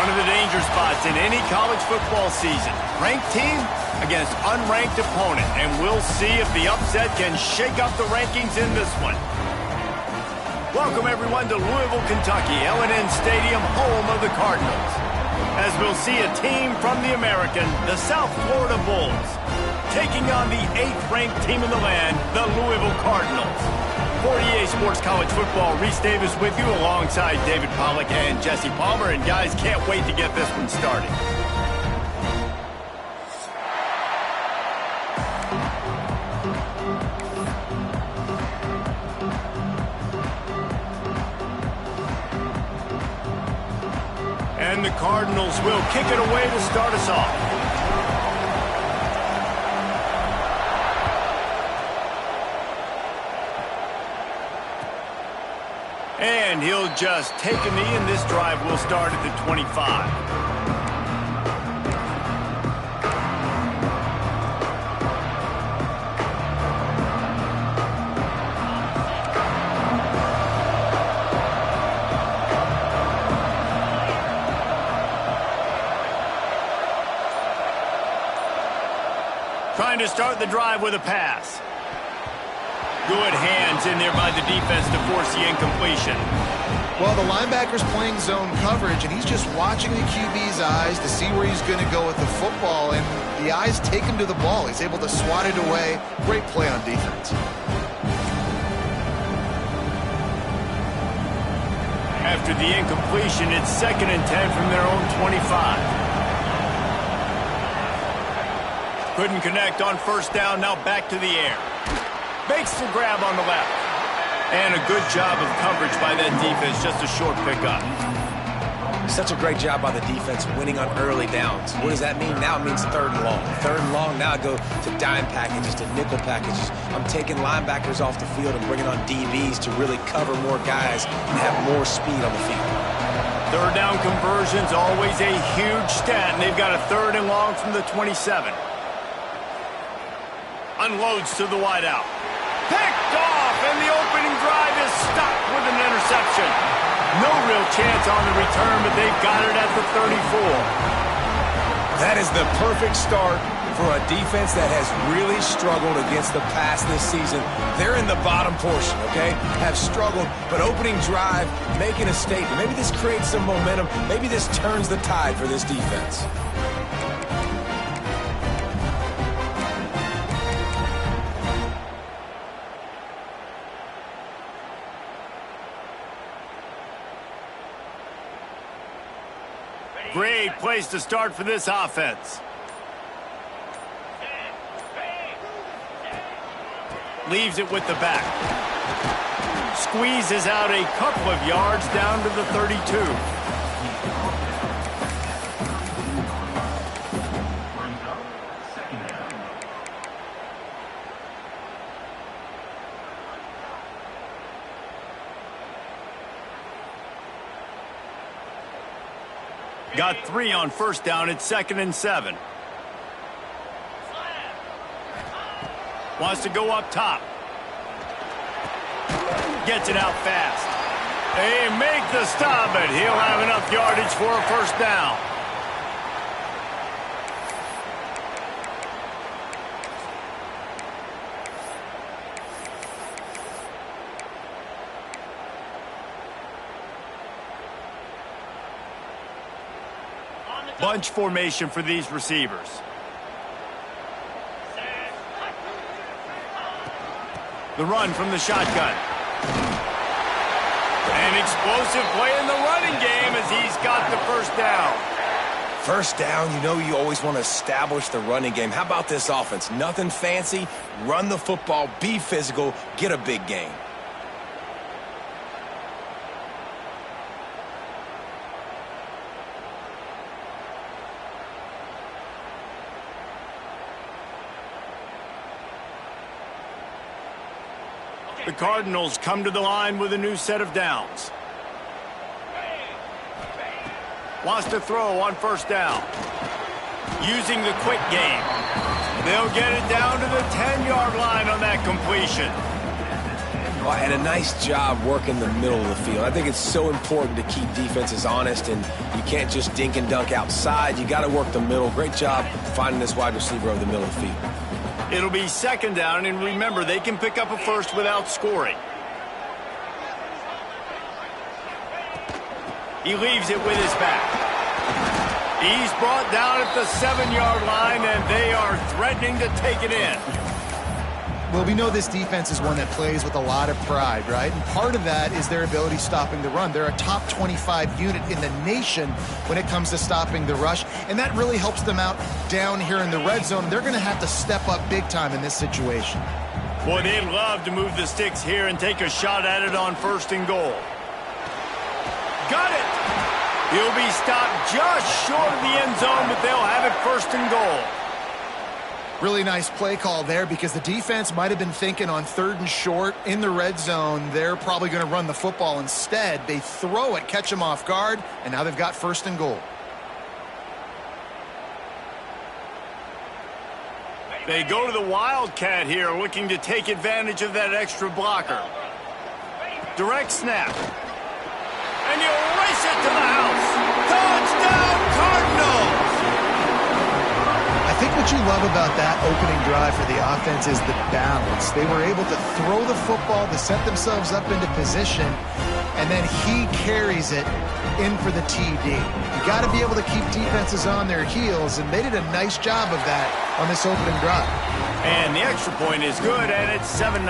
One of the danger spots in any college football season. Ranked team against unranked opponent. And we'll see if the upset can shake up the rankings in this one. Welcome, everyone, to Louisville, Kentucky, L&N Stadium, home of the Cardinals. As we'll see a team from the American, the South Florida Bulls, taking on the 8th-ranked team in the land, the Louisville Cardinals. For EA Sports College Football, Reese Davis with you alongside David Pollack and Jesse Palmer. And guys, can't wait to get this one started. And the Cardinals will kick it away to start us off. And he'll just take a knee, and this drive will start at the 25. Trying to start the drive with a pass. Good hands in there by the defense to force the incompletion. Well, the linebacker's playing zone coverage, and he's just watching the QB's eyes to see where he's going to go with the football, and the eyes take him to the ball. He's able to swat it away. Great play on defense. After the incompletion, it's 2nd and 10 from their own 25. Couldn't connect on first down, now back to the air. Makes the grab on the left. And a good job of coverage by that defense, just a short pickup. Such a great job by the defense winning on early downs. What does that mean? Now it means 3rd and long. 3rd and long, now I go to dime packages, to nickel packages. I'm taking linebackers off the field and bringing on DBs to really cover more guys and have more speed on the field. 3rd down conversion's always a huge stat, and they've got a 3rd and long from the 27. Unloads to the wideout. Picked off, and the opening drive is stopped with an interception. No real chance on the return, but they've got it at the 34. That is the perfect start for a defense that has really struggled against the pass this season. They're in the bottom portion, okay? Have struggled, but opening drive, making a statement. Maybe this creates some momentum. Maybe this turns the tide for this defense. Great place to start for this offense. Leaves it with the back. Squeezes out a couple of yards down to the 32. Got 3 on first down. It's 2nd and 7. Wants to go up top. Gets it out fast. They make the stop, but he'll have enough yardage for a first down. Bunch formation for these receivers. The run from the shotgun. An explosive play in the running game as he's got the first down. First down, you know you always want to establish the running game. How about this offense? Nothing fancy. Run the football, be physical, get a big gain. The Cardinals come to the line with a new set of downs. Wants to throw on first down. Using the quick game. They'll get it down to the 10-yard line on that completion. And a nice job working the middle of the field. I think it's so important to keep defenses honest, and you can't just dink and dunk outside. You got to work the middle. Great job finding this wide receiver over the middle of the field. It'll be second down, and remember, they can pick up a first without scoring. He leaves it with his back. He's brought down at the 7-yard line, and they are threatening to take it in. Well, we know this defense is one that plays with a lot of pride, right? And part of that is their ability stopping the run. They're a top 25 unit in the nation when it comes to stopping the rush, and that really helps them out down here in the red zone. They're going to have to step up big time in this situation. Boy, they'd love to move the sticks here and take a shot at it on 1st and goal. Got it! He'll be stopped just short of the end zone, but they'll have it 1st and goal. Really nice play call there because the defense might have been thinking on 3rd and short in the red zone. They're probably going to run the football instead. They throw it, catch them off guard, and now they've got 1st and goal. They go to the Wildcat here, looking to take advantage of that extra blocker. Direct snap. And he'll race it to the house. Touchdown, Cardinals! I think what you love about that opening drive for the offense is the balance. They were able to throw the football to set themselves up into position, and then he carries it in for the TD. You got to be able to keep defenses on their heels, and they did a nice job of that on this opening drive. And the extra point is good, and it's 7-0.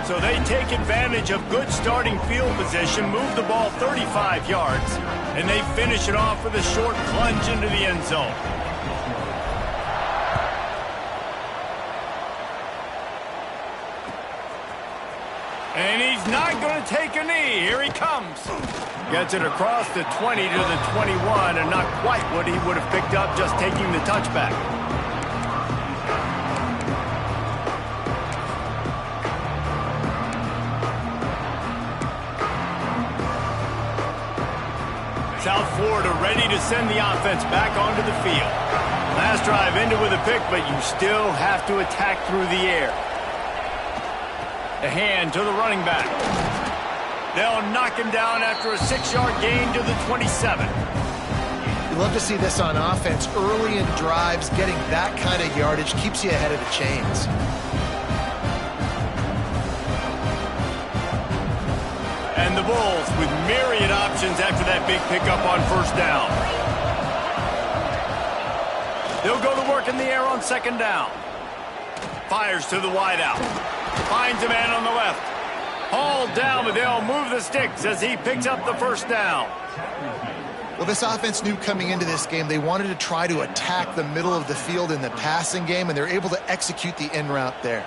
So they take advantage of good starting field position, move the ball 35 yards, and they finish it off with a short plunge into the end zone. And he's not going to take a knee. Here he comes. Gets it across the 20 to the 21, and not quite what he would have picked up just taking the touchback. South Florida ready to send the offense back onto the field. Last drive ended with a pick, but you still have to attack through the air. The hand to the running back. They'll knock him down after a 6-yard gain to the 27. You love to see this on offense. Early in drives, getting that kind of yardage keeps you ahead of the chains. And the Bulls with myriad options after that big pickup on 1st down. They'll go to work in the air on 2nd down. Fires to the wideout. Finds a man on the left. Hauled down, but they'll move the sticks as he picks up the 1st down. Well, this offense knew coming into this game they wanted to try to attack the middle of the field in the passing game, and they're able to execute the in route there.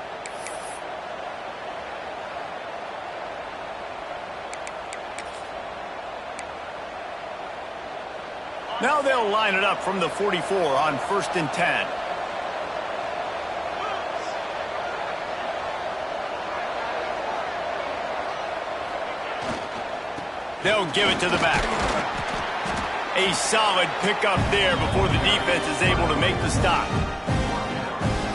Now they'll line it up from the 44 on 1st and 10. They'll give it to the back. A solid pickup there before the defense is able to make the stop.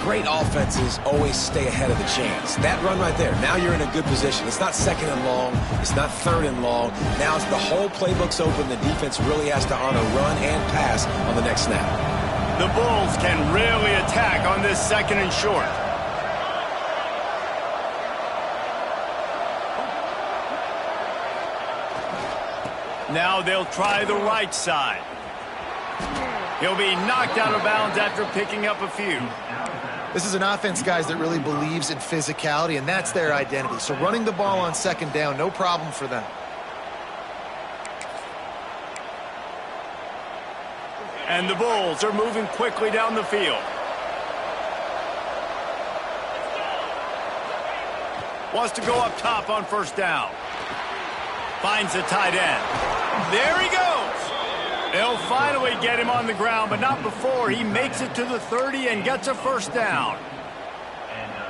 Great offenses always stay ahead of the chains. That run right there, now you're in a good position. It's not 2nd and long. It's not 3rd and long. Now the whole playbook's open. The defense really has to honor run and pass on the next snap. The Bulls can really attack on this 2nd and short. Now they'll try the right side. He'll be knocked out of bounds after picking up a few. This is an offense, guys, that really believes in physicality, and that's their identity. So running the ball on 2nd down, no problem for them. And the Bulls are moving quickly down the field. Wants to go up top on 1st down. Finds the tight end. There he goes. They'll finally get him on the ground, but not before he makes it to the 30 and gets a 1st down.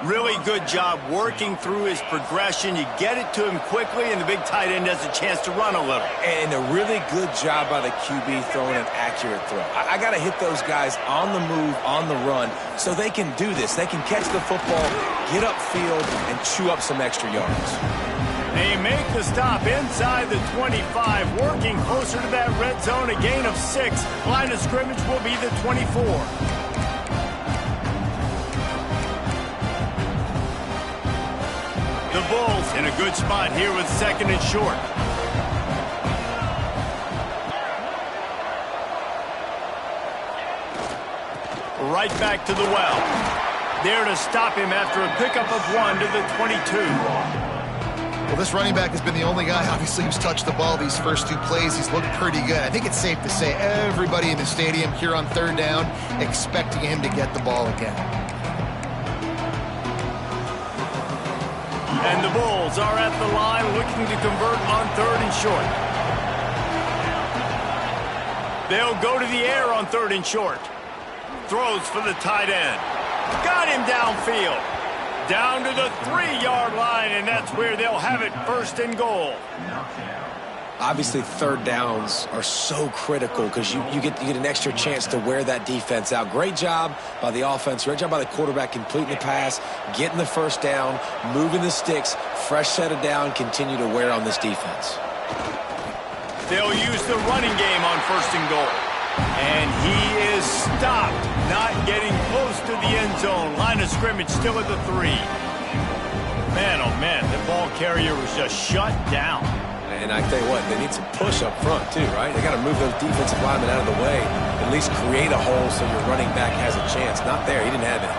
Really good job working through his progression. You get it to him quickly, and the big tight end has a chance to run a little. And a really good job by the QB throwing an accurate throw. I got to hit those guys on the move, on the run, so they can do this. They can catch the football, get upfield, and chew up some extra yards. They make the stop inside the 25, working closer to that red zone, a gain of 6. Line of scrimmage will be the 24. The Bulls in a good spot here with 2nd and short. Right back to the well. There to stop him after a pickup of 1 to the 22. Well, this running back has been the only guy, obviously, who's touched the ball these first 2 plays. He's looked pretty good. I think it's safe to say everybody in the stadium here on 3rd down expecting him to get the ball again. And the Bulls are at the line looking to convert on 3rd and short. They'll go to the air on 3rd and short. Throws for the tight end. Got him downfield. Down to the 3-yard line, and that's where they'll have it, 1st and goal. Obviously, 3rd downs are so critical because you get an extra chance to wear that defense out. Great job by the offense. Great job by the quarterback completing the pass, getting the 1st down, moving the sticks, fresh set of down, continue to wear on this defense. They'll use the running game on 1st and goal. And he is stopped, not getting close to the end zone. Line of scrimmage still at the 3. Man, oh man, the ball carrier was just shut down. And I tell you what, they need some push up front too, right? They got to move those defensive linemen out of the way, at least create a hole so your running back has a chance. Not there, he didn't have it.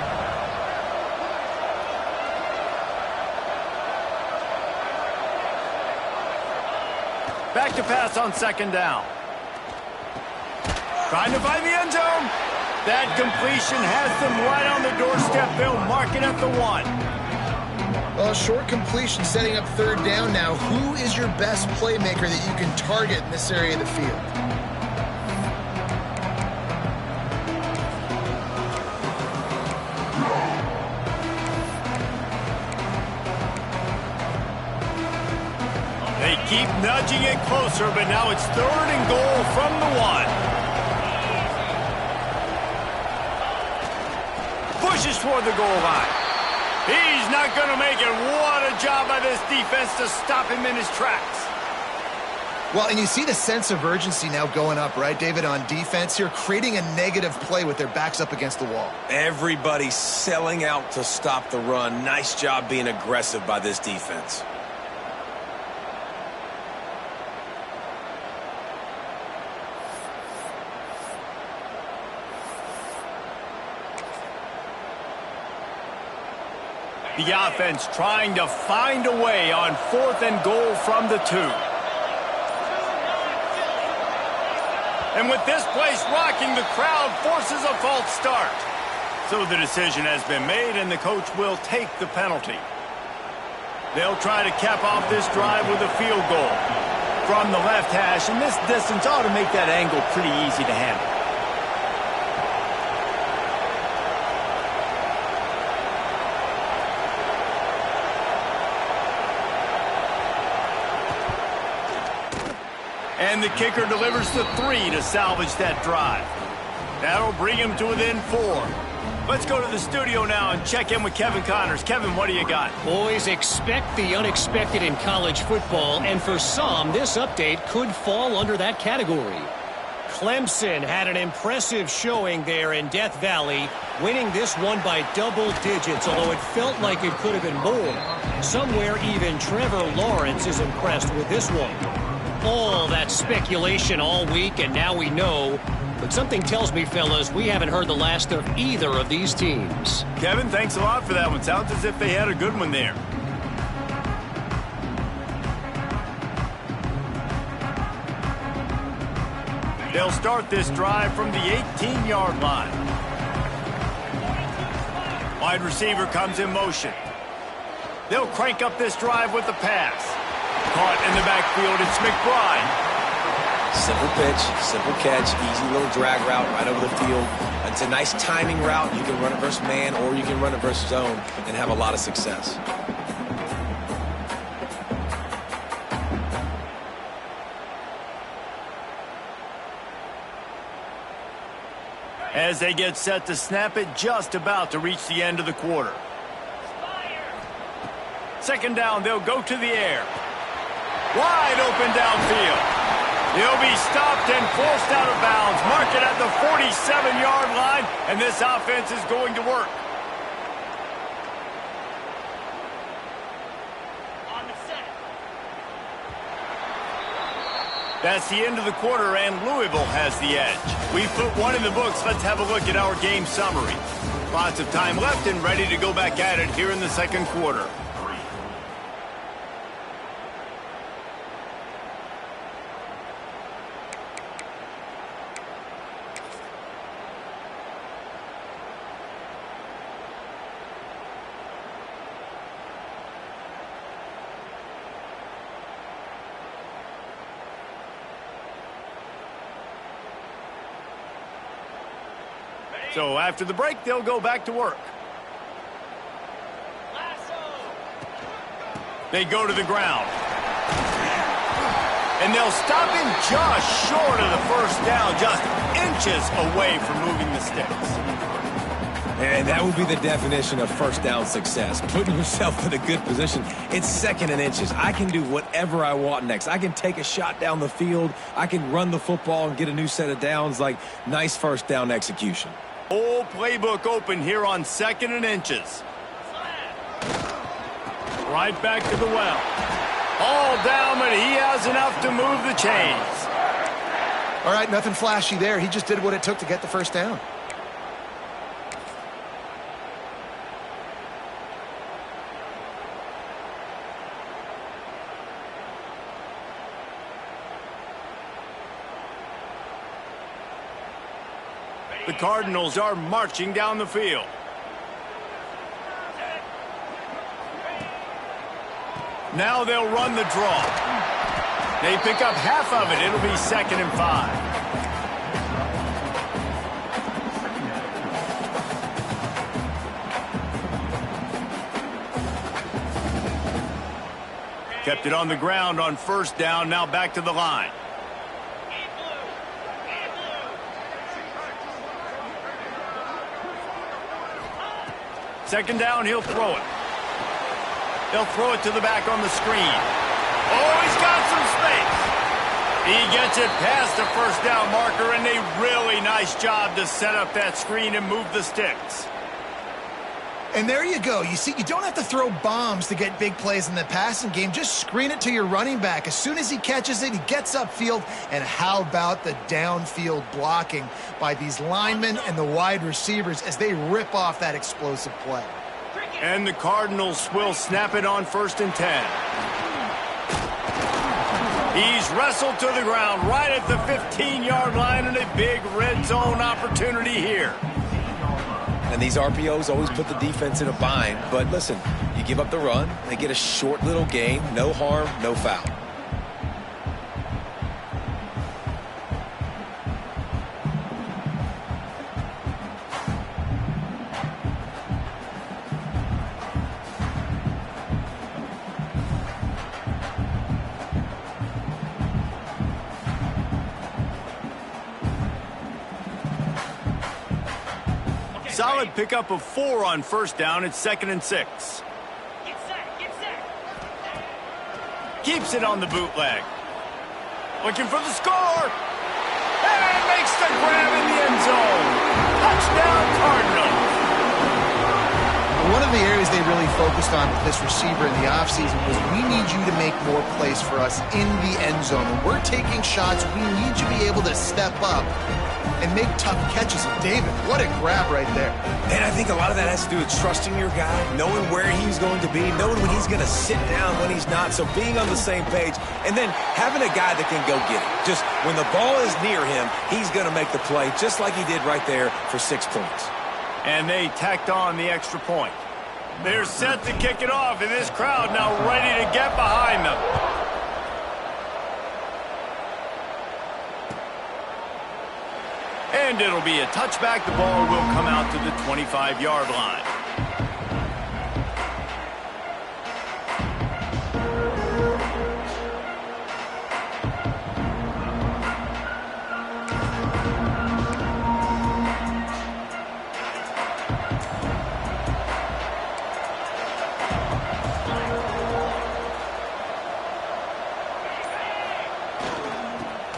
Back to pass on 2nd down. Trying to find the end zone. That completion has them right on the doorstep. They'll mark it at the 1. Well, short completion setting up 3rd down now. Who is your best playmaker that you can target in this area of the field? They keep nudging it closer, but now it's 3rd and goal from the 1. Pushes toward the goal line. He's not going to make it. What a job by this defense to stop him in his tracks. Well, and you see the sense of urgency now going up, right, David, on defense here, creating a negative play with their backs up against the wall. Everybody's selling out to stop the run. Nice job being aggressive by this defense. The offense trying to find a way on 4th and goal from the 2. And with this place rocking, the crowd forces a false start. So the decision has been made, and the coach will take the penalty. They'll try to cap off this drive with a field goal from the left hash, and this distance ought to make that angle pretty easy to handle. And the kicker delivers the 3 to salvage that drive. That'll bring him to within 4. Let's go to the studio now and check in with Kevin Connors. Kevin, what do you got? Boys, expect the unexpected in college football, and for some, this update could fall under that category. Clemson had an impressive showing there in Death Valley, winning this one by double digits, although it felt like it could have been more. Somewhere even Trevor Lawrence is impressed with this one. All that speculation all week, and now we know. But something tells me, fellas, we haven't heard the last of either of these teams. Kevin, thanks a lot for that one. Sounds as if they had a good one there. They'll start this drive from the 18-yard line. Wide receiver comes in motion. They'll crank up this drive with the pass. Caught in the backfield, it's McBride. Simple pitch, simple catch, easy little drag route right over the field. It's a nice timing route. You can run it versus man or you can run it versus zone and have a lot of success. As they get set to snap it, just about to reach the end of the quarter. Second down, they'll go to the air. Wide open downfield. He'll be stopped and forced out of bounds. Mark it at the 47-yard line, and this offense is going to work. On the set. That's the end of the quarter, and Louisville has the edge. We've put one in the books. Let's have a look at our game summary. Lots of time left and ready to go back at it here in the second quarter. So after the break, they'll go back to work. They go to the ground. And they'll stop him just short of the first down, just inches away from moving the sticks. And that would be the definition of first down success, putting yourself in a good position. It's second and inches. I can do whatever I want next. I can take a shot down the field. I can run the football and get a new set of downs. Like, nice first down execution. Whole playbook open here on second and inches. Right back to the well. All down, but he has enough to move the chains. All right, nothing flashy there. He just did what it took to get the first down. The Cardinals are marching down the field. Now they'll run the draw. They pick up half of it. It'll be 2nd and 5. Kept it on the ground on first down. Now back to the line. Second down, he'll throw it. They'll throw it to the back on the screen. Oh, he's got some space. He gets it past the first down marker, and a really nice job to set up that screen and move the sticks. And there you go. You see, you don't have to throw bombs to get big plays in the passing game. Just screen it to your running back. As soon as he catches it, he gets upfield. And how about the downfield blocking by these linemen and the wide receivers as they rip off that explosive play. And the Cardinals will snap it on 1st and 10. He's wrestled to the ground right at the 15-yard line, and a big red zone opportunity here. And these RPOs always put the defense in a bind. But listen, you give up the run, they get a short little gain, no harm, no foul. Solid pickup of 4 on first down. It's 2nd and 6. Get set, get set. Keeps it on the bootleg. Looking for the score. And makes the grab in the end zone. Touchdown, Cardinals. One of the areas they really focused on with this receiver in the offseason was we need you to make more plays for us in the end zone. When we're taking shots, we need you to be able to step up and make tough catches. And David, what a grab right there. And I think a lot of that has to do with trusting your guy, knowing where he's going to be, knowing when he's going to sit down, when he's not. So being on the same page, and then having a guy that can go get it. Just when the ball is near him, he's going to make the play, just like he did right there for 6 points. And they tacked on the extra point. They're set to kick it off, and this crowd now ready to get behind them. And it'll be a touchback. The ball will come out to the 25-yard line.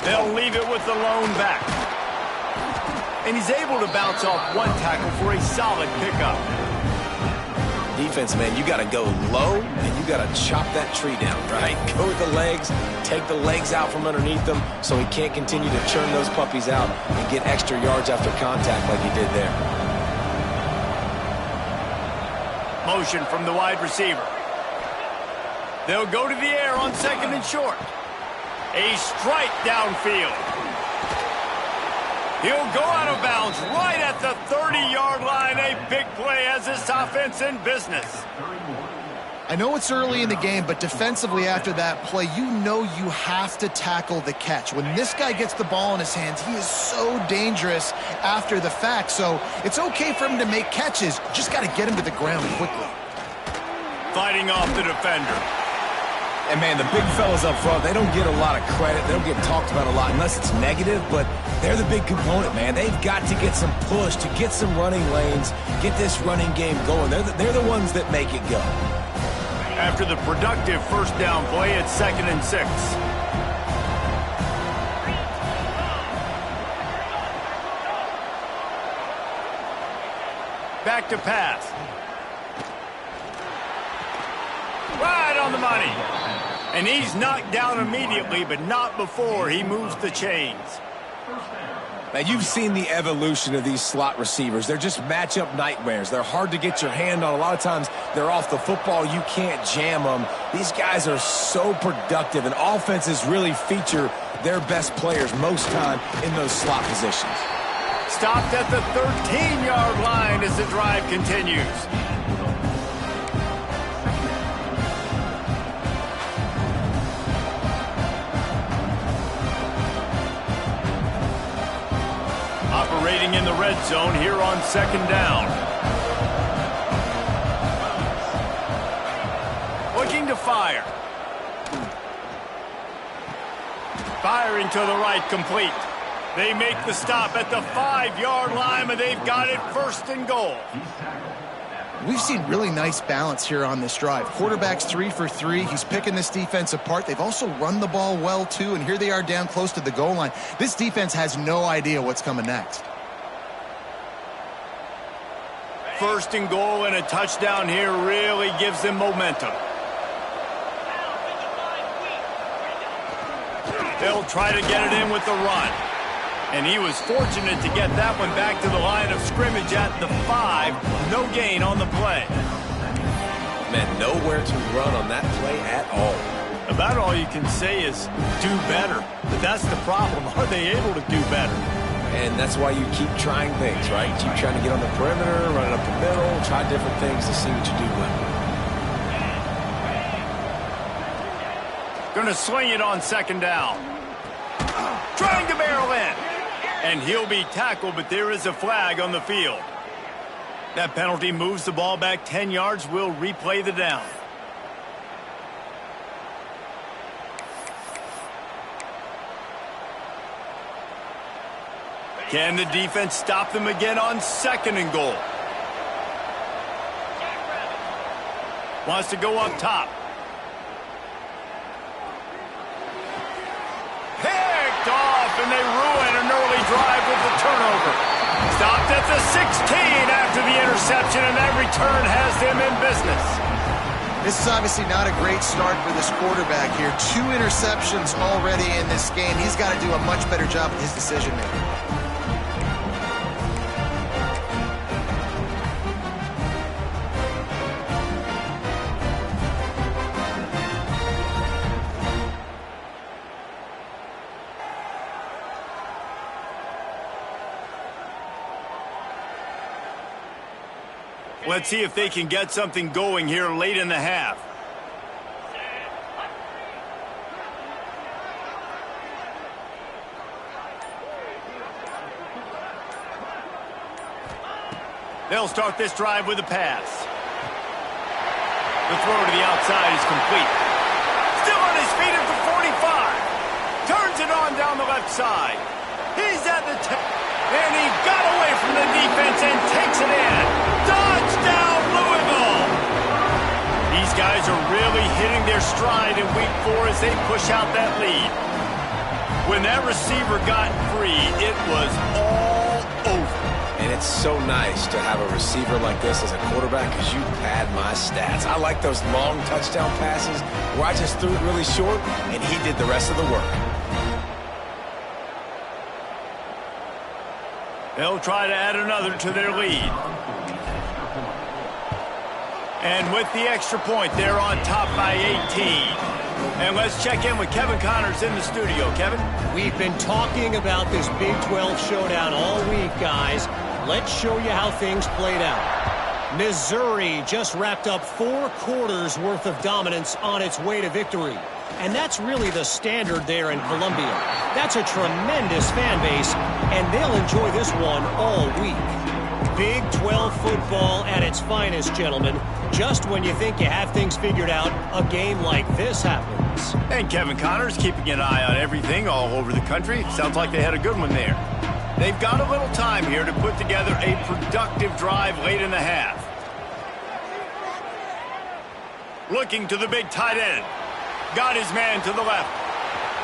They'll leave it with the lone back. And he's able to bounce off one tackle for a solid pickup. Defense, man, you got to go low, and you got to chop that tree down, right? Go with the legs, take the legs out from underneath them so he can't continue to churn those puppies out and get extra yards after contact like he did there. Motion from the wide receiver. They'll go to the air on second and short. A strike downfield. He'll go out of bounds right at the 30-yard line. A big play has this offense in business. I know it's early in the game, but defensively after that play, you know you have to tackle the catch. When this guy gets the ball in his hands, he is so dangerous after the fact. So it's okay for him to make catches. Just got to get him to the ground quickly. Fighting off the defender. And, man, the big fellas up front, they don't get a lot of credit. They don't get talked about a lot unless it's negative, but they're the big component, man. They've got to get some push, to get some running lanes, get this running game going. They're the ones that make it go. After the productive first down play, it's 2nd and 6. Back to pass. Right on the money. And he's knocked down immediately, but not before he moves the chains. Now, you've seen the evolution of these slot receivers. They're just matchup nightmares. They're hard to get your hand on. A lot of times, they're off the football. You can't jam them. These guys are so productive, and offenses really feature their best players most time in those slot positions. Stopped at the 13-yard line as the drive continues. Operating in the red zone here on 2nd down. Looking to fire. Firing to the right, complete. They make the stop at the 5-yard line, and they've got it 1st and goal. We've seen really nice balance here on this drive. Quarterback's 3 for 3. He's picking this defense apart. They've also run the ball well, too, and here they are down close to the goal line. This defense has no idea what's coming next. 1st and goal and a touchdown here really gives them momentum. They'll try to get it in with the run. And he was fortunate to get that one back to the line of scrimmage at the 5. No gain on the play. Man, nowhere to run on that play at all. About all you can say is do better. But that's the problem. Are they able to do better? And that's why you keep trying things, right? Keep trying to get on the perimeter, run it up the middle, try different things to see what you do well. Going to swing it on 2nd down. Trying to barrel in. And he'll be tackled, but there is a flag on the field. That penalty moves the ball back 10 yards. We'll replay the down. Can the defense stop them again on 2nd and goal? Wants to go up top. Picked off, and they ruin an early drive with the turnover. Stopped at the 16 after the interception, and that return has them in business. This is obviously not a great start for this quarterback here. 2 interceptions already in this game. He's got to do a much better job with his decision-making. Let's see if they can get something going here late in the half. They'll start this drive with a pass. The throw to the outside is complete. Still on his feet at the 45. Turns it on down the left side. He's at the 10. And he got away from the defense and takes it in. Touchdown, Louisville! These guys are really hitting their stride in week 4 as they push out that lead. When that receiver got free, it was all over. And it's so nice to have a receiver like this as a quarterback because you pad my stats. I like those long touchdown passes where I just threw it really short and he did the rest of the work. They'll try to add another to their lead. And with the extra point, they're on top by 18. And let's check in with Kevin Connors in the studio. Kevin? We've been talking about this Big 12 showdown all week, guys. Let's show you how things played out. Missouri just wrapped up 4 quarters worth of dominance on its way to victory. And that's really the standard there in Columbia. That's a tremendous fan base, and they'll enjoy this one all week. Big 12 football at its finest, gentlemen. Just when you think you have things figured out, a game like this happens. And Kevin Connors keeping an eye on everything all over the country. Sounds like they had a good one there. They've got a little time here to put together a productive drive late in the half. Looking to the big tight end. Got his man to the left.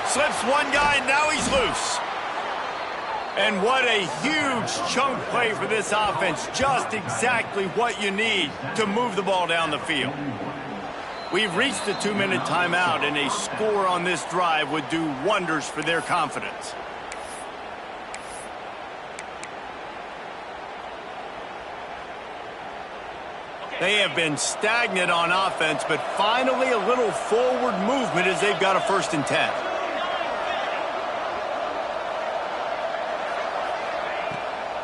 Slips one guy, now he's loose. And what a huge chunk play for this offense. Just exactly what you need to move the ball down the field. We've reached the 2-minute timeout, and a score on this drive would do wonders for their confidence. They have been stagnant on offense, but finally a little forward movement as they've got a 1st and 10.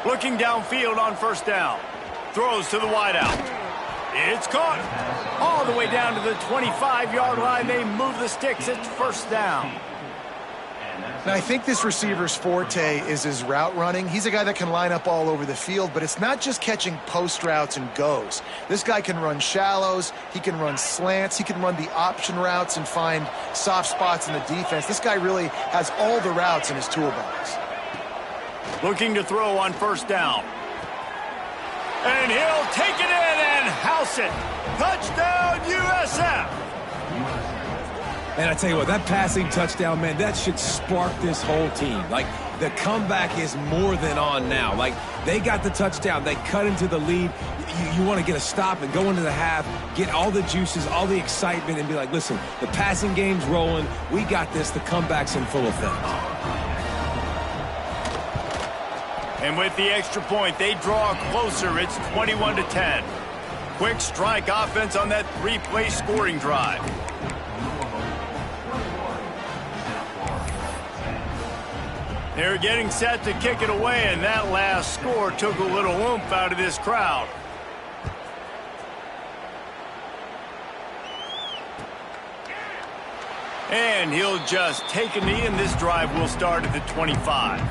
Looking downfield on 1st down. Throws to the wideout. It's caught. All the way down to the 25-yard line. They move the sticks. It's 1st down. And I think this receiver's forte is his route running. He's a guy that can line up all over the field, but it's not just catching post routes and goes. This guy can run shallows, he can run slants, he can run the option routes and find soft spots in the defense. This guy really has all the routes in his toolbox. Looking to throw on 1st down. And he'll take it in and house it. Touchdown, USF. And I tell you what, that passing touchdown, man, that should spark this whole team. Like, the comeback is more than on now. Like, they got the touchdown. They cut into the lead. You want to get a stop and go into the half, get all the juices, all the excitement, and be like, listen, the passing game's rolling. We got this. The comeback's in full effect. And with the extra point, they draw closer. It's 21-10. Quick strike offense on that 3-play scoring drive. They're getting set to kick it away, and that last score took a little oomph out of this crowd. And he'll just take a knee, and this drive will start at the 25.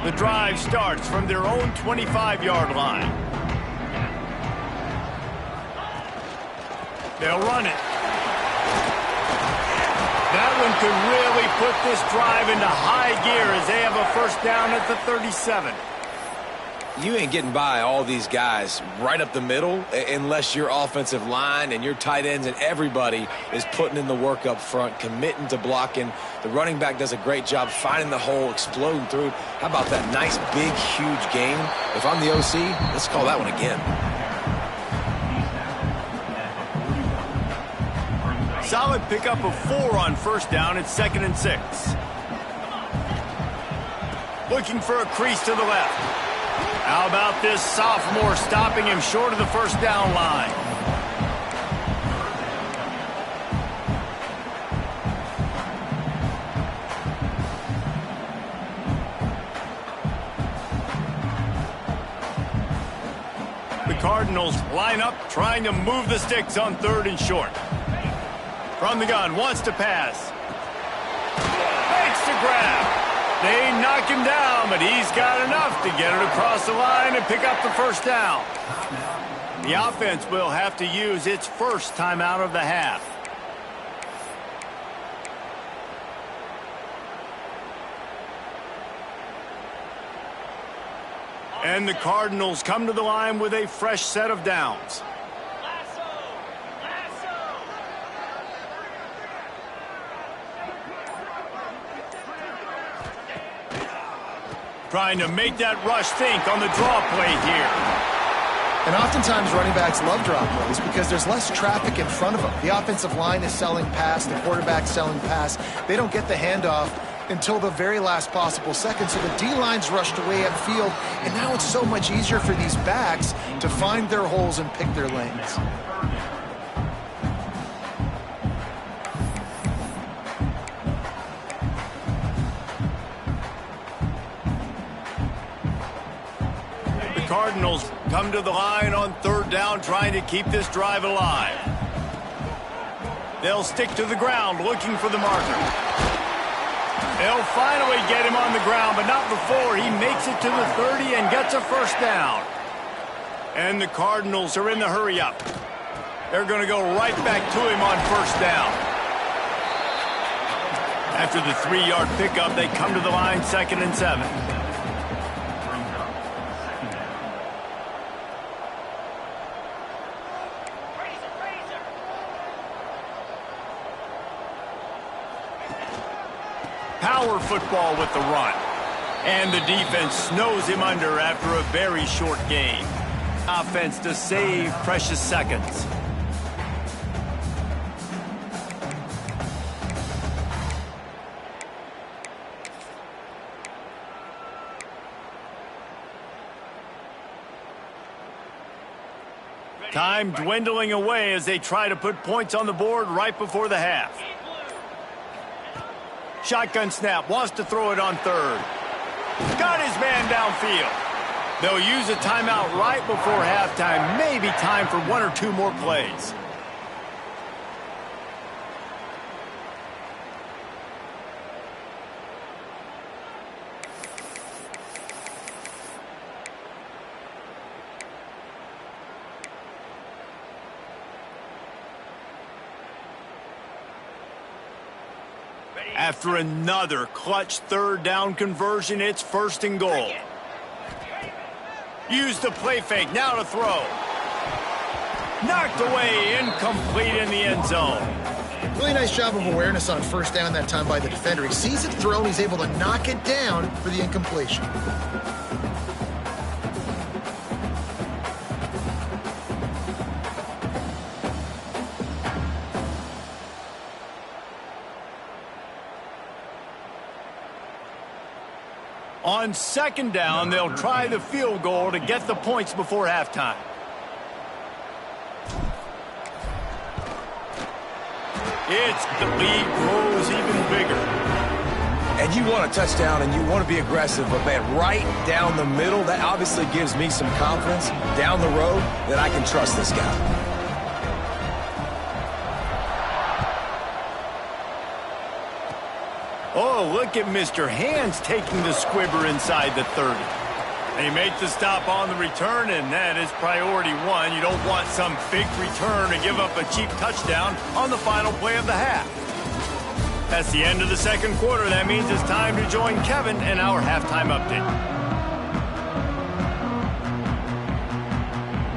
The drive starts from their own 25-yard line. They'll run it. That one could really put this drive into high gear as they have a 1st down at the 37. You ain't getting by all these guys right up the middle unless your offensive line and your tight ends and everybody is putting in the work up front, committing to blocking. The running back does a great job finding the hole, exploding through. How about that nice, big, huge game? If I'm the OC, let's call that one again. Solid pickup of 4 on 1st down. It's 2nd and 6. Looking for a crease to the left. How about this sophomore stopping him short of the 1st down line? Cardinals line up, trying to move the sticks on 3rd and short. From the gun, wants to pass. Makes the grab. They knock him down, but he's got enough to get it across the line and pick up the first down. The offense will have to use its first timeout of the half. And the Cardinals come to the line with a fresh set of downs. Trying to make that rush think on the draw play here. And oftentimes running backs love draw plays because there's less traffic in front of them. The offensive line is selling pass, the quarterback's selling pass. They don't get the handoff until the very last possible second, so the D-line's rushed away upfield, and now it's so much easier for these backs to find their holes and pick their lanes. The Cardinals come to the line on 3rd down, trying to keep this drive alive. They'll stick to the ground, looking for the marker. They'll finally get him on the ground, but not before he makes it to the 30 and gets a first down. And the Cardinals are in the hurry-up. They're going to go right back to him on 1st down. After the 3-yard pickup, they come to the line 2nd and 7. Power football with the run. And the defense snows him under after a very short game. Offense to save precious seconds. Time dwindling away as they try to put points on the board right before the half. Shotgun snap, wants to throw it on 3rd. Got his man downfield. They'll use a timeout right before halftime. Maybe time for 1 or 2 more plays. After another clutch 3rd down conversion, it's 1st and goal. Use the play fake, now to throw. Knocked away, incomplete in the end zone. Really nice job of awareness on 1st down that time by the defender. He sees it thrown, he's able to knock it down for the incompletion. On 2nd down, they'll try the field goal to get the points before halftime. The lead grows even bigger. And you want a touchdown and you want to be aggressive, but man, right down the middle, that obviously gives me some confidence down the road that I can trust this guy. Oh, look at Mr. Hands taking the squibber inside the 30. They make the stop on the return, and that is priority 1. You don't want some big return to give up a cheap touchdown on the final play of the half. That's the end of the 2nd quarter. That means it's time to join Kevin in our halftime update.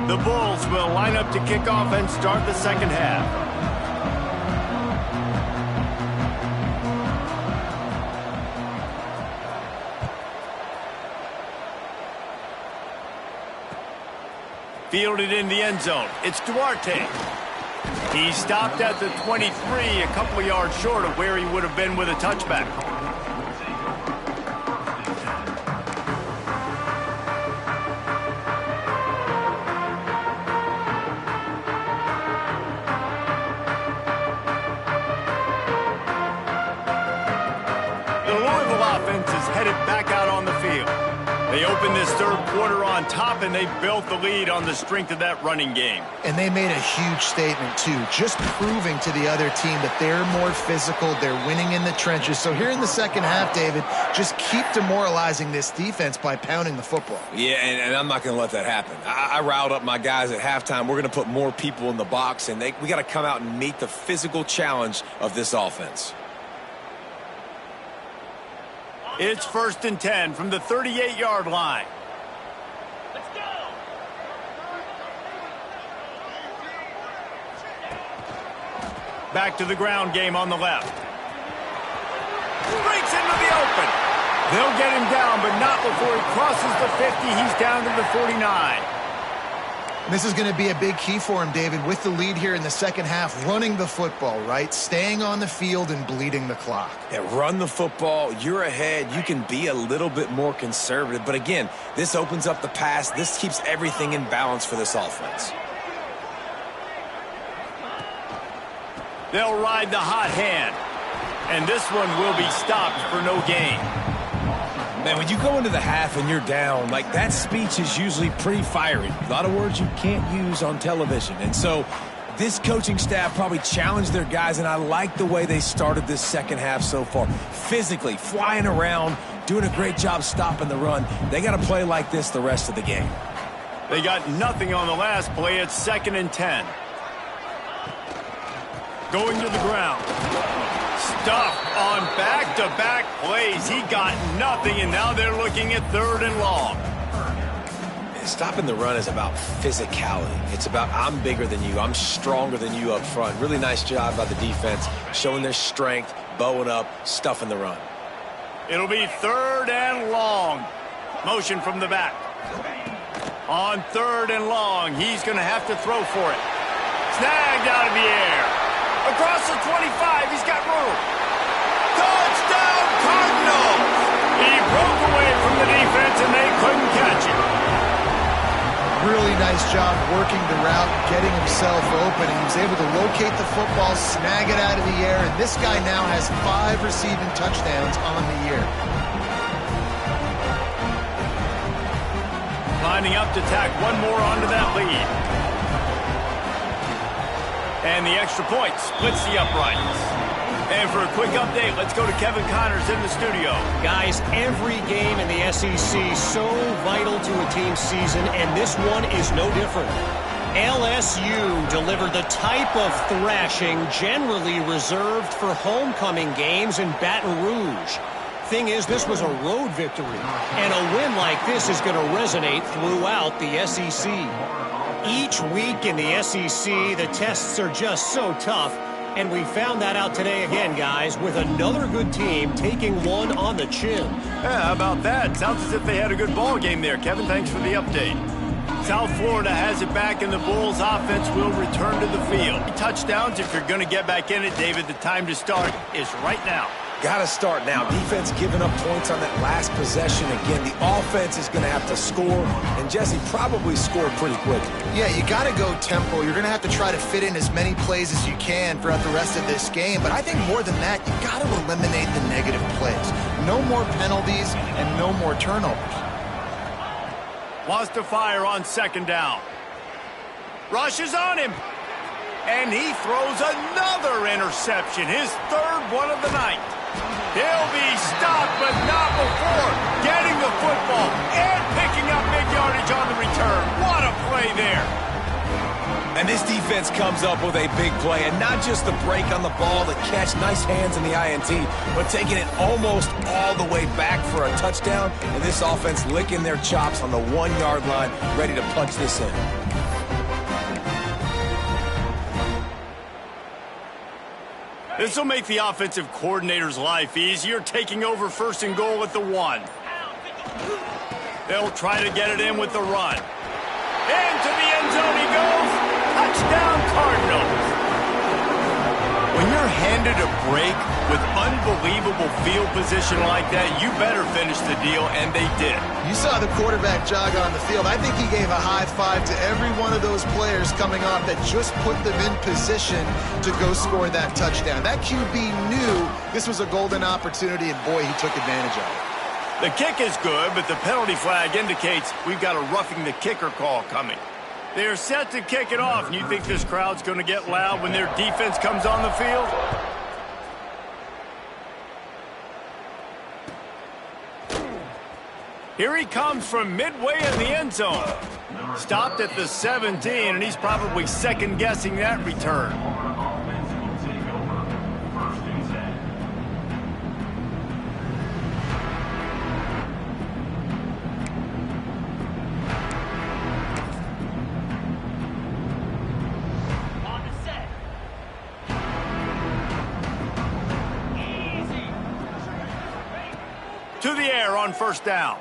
The Bulls will line up to kick off and start the 2nd half. Fielded in the end zone. It's Duarte. He stopped at the 23, a couple of yards short of where he would have been with a touchback. The Louisville offense is headed back out on the field. They opened this third quarter on top, and they built the lead on the strength of that running game. And they made a huge statement, too, just proving to the other team that they're more physical, they're winning in the trenches. So here in the second half, David, just keep demoralizing this defense by pounding the football. Yeah, and I'm not going to let that happen. I riled up my guys at halftime. We're going to put more people in the box, and we got to come out and meet the physical challenge of this offense. It's 1st and 10 from the 38-yard line. Let's go. Back to the ground game on the left. Breaks into the open. They'll get him down, but not before he crosses the 50. He's down to the 49. This is going to be a big key for him, David, with the lead here in the second half, running the football, right? Staying on the field and bleeding the clock. Yeah, run the football. You're ahead. You can be a little bit more conservative. But again, this opens up the pass. This keeps everything in balance for this offense. They'll ride the hot hand. And this one will be stopped for no gain. Man, when you go into the half and you're down, like that speech is usually pretty fiery. A lot of words you can't use on television. And so this coaching staff probably challenged their guys, and I like the way they started this second half so far. Physically, flying around, doing a great job stopping the run. They got to play like this the rest of the game. They got nothing on the last play. It's 2nd and 10. Going to the ground. Stuffed on back-to-back plays. He got nothing, and now they're looking at 3rd and long. Stopping the run is about physicality. It's about I'm bigger than you. I'm stronger than you up front. Really nice job by the defense, showing their strength, bowing up, stuffing the run. It'll be 3rd and long. Motion from the back. On 3rd and long, he's going to have to throw for it. Snagged out of the air. Across the 25, he's got room. Touchdown, Cardinals! He broke away from the defense, and they couldn't catch him. Really nice job working the route, getting himself open, and he was able to locate the football, snag it out of the air, and this guy now has 5 receiving touchdowns on the year. Lining up to tack one more onto that lead. And the extra point splits the uprights. And for a quick update, let's go to Kevin Connors in the studio. Guys, every game in the SEC so vital to a team's season, and this one is no different. LSU delivered the type of thrashing generally reserved for homecoming games in Baton Rouge. Thing is, this was a road victory, and a win like this is going to resonate throughout the SEC. Each week in the SEC, the tests are just so tough, and we found that out today again, guys, with another good team taking one on the chin. Yeah, how about that? Sounds as if they had a good ball game there. Kevin, thanks for the update. South Florida has it back, and the Bulls offense will return to the field. Touchdowns, if you're going to get back in it, David, the time to start is right now. Got to start now. Defense giving up points on that last possession. Again, the offense is going to have to score, and Jesse probably scored pretty quickly. Yeah, you got to go tempo. You're going to have to try to fit in as many plays as you can throughout the rest of this game. But I think more than that, you got to eliminate the negative plays. No more penalties and no more turnovers. Wants to fire on 2nd down. Rush is on him. And he throws another interception, his 3rd one of the night. He'll be stopped, but not before getting the football and picking up big yardage on the return. What a play there. And this defense comes up with a big play, and not just the break on the ball, the catch, nice hands in the INT, but taking it almost all the way back for a touchdown, and this offense licking their chops on the 1-yard line, ready to punch this in. This will make the offensive coordinator's life easier, taking over 1st and goal at the 1. They'll try to get it in with the run. Into the end zone he goes. Touchdown, Cardinals. When you're handed a break with unbelievable field position like that, you better finish the deal, and they did. You saw the quarterback jog on the field. I think he gave a high five to every one of those players coming off that just put them in position to go score that touchdown. That QB knew this was a golden opportunity, and boy, he took advantage of it. The kick is good, but the penalty flag indicates we've got a roughing the kicker call coming. They're set to kick it off, and you think this crowd's going to get loud when their defense comes on the field? Here he comes from midway in the end zone. Stopped at the 17, and he's probably second-guessing that return. To the air on first down.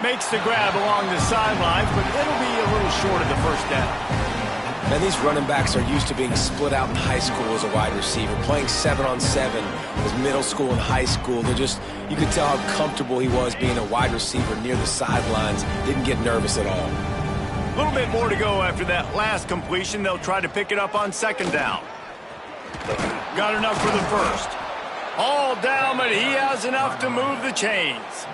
Makes the grab along the sidelines, but it'll be a little short of the first down. And these running backs are used to being split out in high school as a wide receiver, playing 7-on-7 as middle school and high school. You could tell how comfortable he was being a wide receiver near the sidelines. Didn't get nervous at all. A little bit more to go after that last completion. They'll try to pick it up on second down. Got enough for the first. All down, but he has enough to move the chains.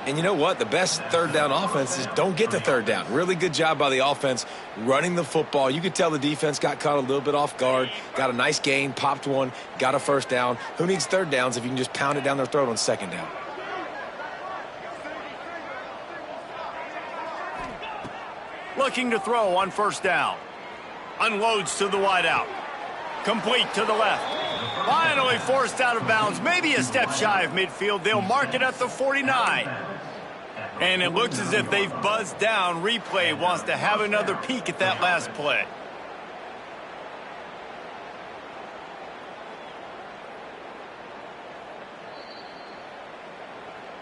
And you know what? The best third down offense is don't get the third down. Really good job by the offense running the football. You could tell the defense got caught a little bit off guard, got a nice gain, popped one, got a first down. Who needs third downs if you can just pound it down their throat on second down? Looking to throw on first down. Unloads to the wideout. Complete to the left. Finally forced out of bounds. Maybe a step shy of midfield. They'll mark it at the 49. And it looks as if they've buzzed down. Replay wants to have another peek at that last play.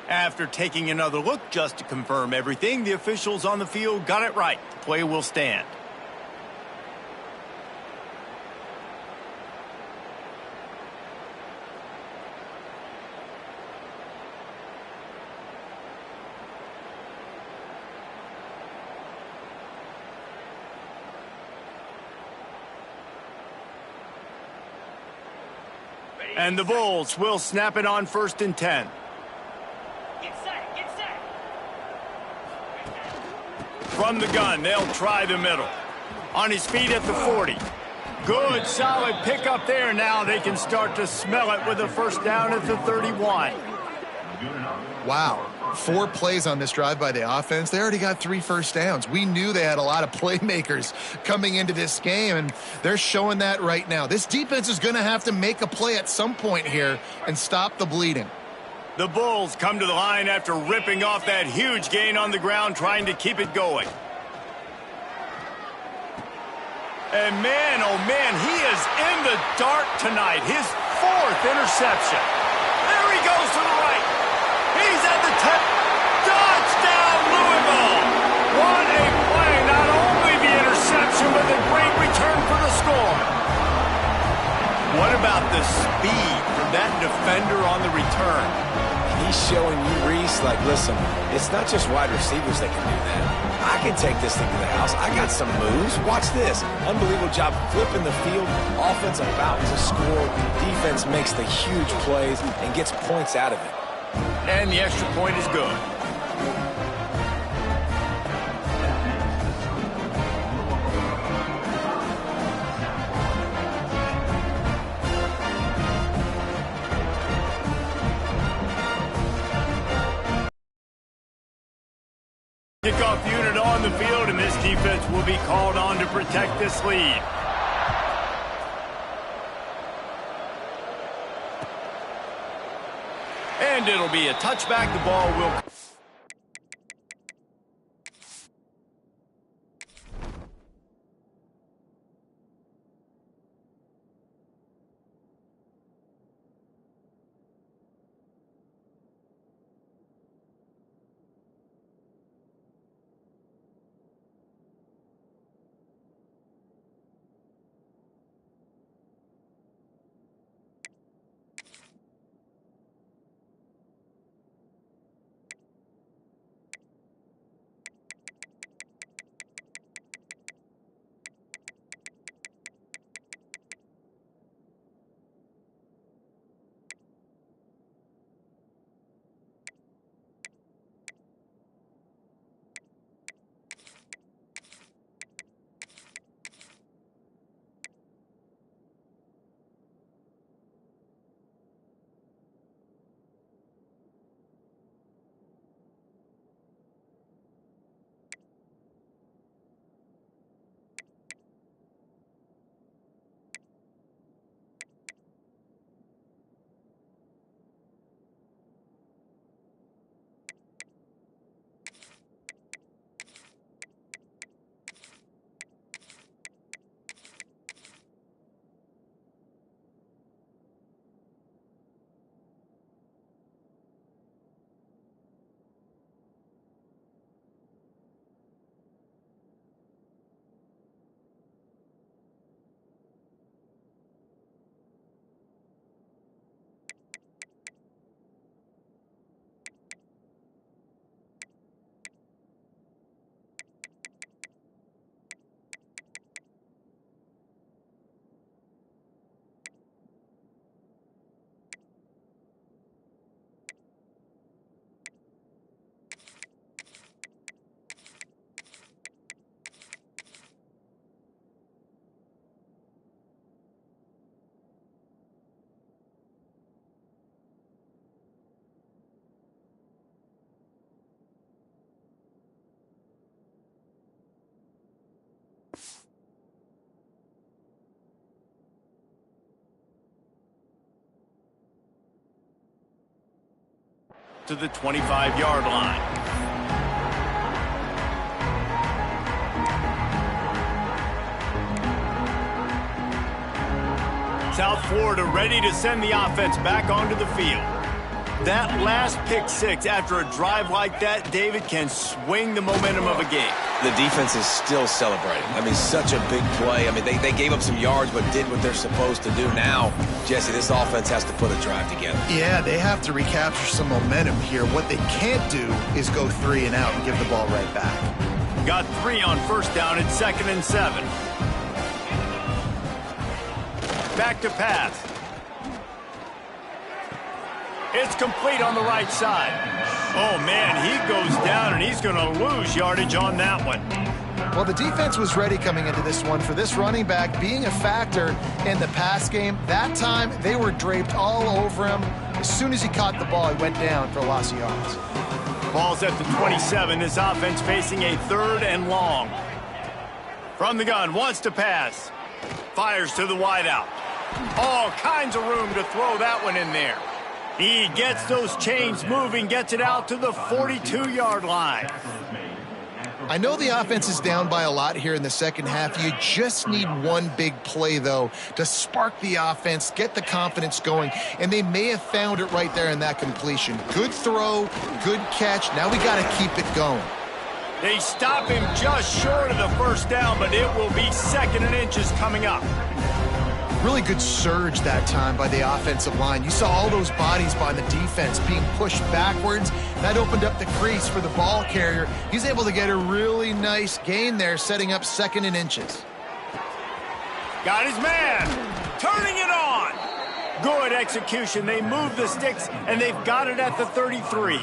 After taking another look just to confirm everything, the officials on the field got it right. The play will stand. And the Bulls will snap it on 1st and 10. Get set, get set. From the gun, they'll try the middle. On his feet at the 40. Good, solid pickup there. Now they can start to smell it with a first down at the 31. Wow. 4 plays on this drive by the offense. They already got 3 first downs. We knew they had a lot of playmakers coming into this game, and they're showing that right now. This defense is going to have to make a play at some point here and stop the bleeding. The Bulls come to the line after ripping off that huge gain on the ground, trying to keep it going. And man, oh man, he is in the dark tonight. His 4th interception. There he goes to the right. He's at the 10. Touchdown, Louisville. What a play. Not only the interception, but the great return for the score. What about the speed from that defender on the return? He's showing you, Reese, like, listen, it's not just wide receivers that can do that. I can take this thing to the house. I got some moves. Watch this. Unbelievable job flipping the field. Offense about to score. Defense makes the huge plays and gets points out of it. And the extra point is good. Kickoff unit on the field, and this defense will be called on to protect this lead. And it'll be a touchback. The ball will... to the 25-yard line. South Florida ready to send the offense back onto the field. That last pick six after a drive like that, David, can swing the momentum of a game. The defense is still celebrating. I mean, such a big play. I mean, they gave up some yards but did what they're supposed to do. Now, Jesse, this offense has to put a drive together. Yeah, they have to recapture some momentum here. What they can't do is go 3 and out and give the ball right back. Got 3 on first down at 2nd and 7. Back to pass. It's complete on the right side. Oh, man, he goes down, and he's going to lose yardage on that one. Well, the defense was ready coming into this one for this running back being a factor in the pass game. That time, they were draped all over him. As soon as he caught the ball, he went down for a loss of yards. Ball's at the 27. This offense facing a 3rd and long. From the gun, wants to pass. Fires to the wideout. All kinds of room to throw that one in there. He gets those chains moving, gets it out to the 42-yard line. I know the offense is down by a lot here in the second half. You just need one big play, though, to spark the offense, get the confidence going, and they may have found it right there in that completion. Good throw, good catch. Now we got to keep it going. They stop him just short of the first down, but it will be 2nd and inches coming up. Really good surge that time by the offensive line. You saw all those bodies by the defense being pushed backwards. That opened up the crease for the ball carrier. He's able to get a really nice gain there, setting up 2nd and inches. Got his man. Turning it on. Good execution. They move the sticks, and they've got it at the 33.